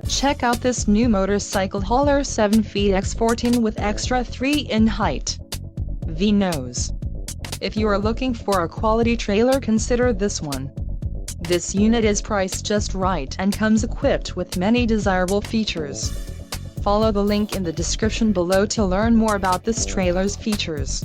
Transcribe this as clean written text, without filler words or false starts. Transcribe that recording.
Check out this new motorcycle hauler 7 feet x14 with extra 3 in height. V nose. If you are looking for a quality trailer, consider this one. This unit is priced just right and comes equipped with many desirable features. Follow the link in the description below to learn more about this trailer's features.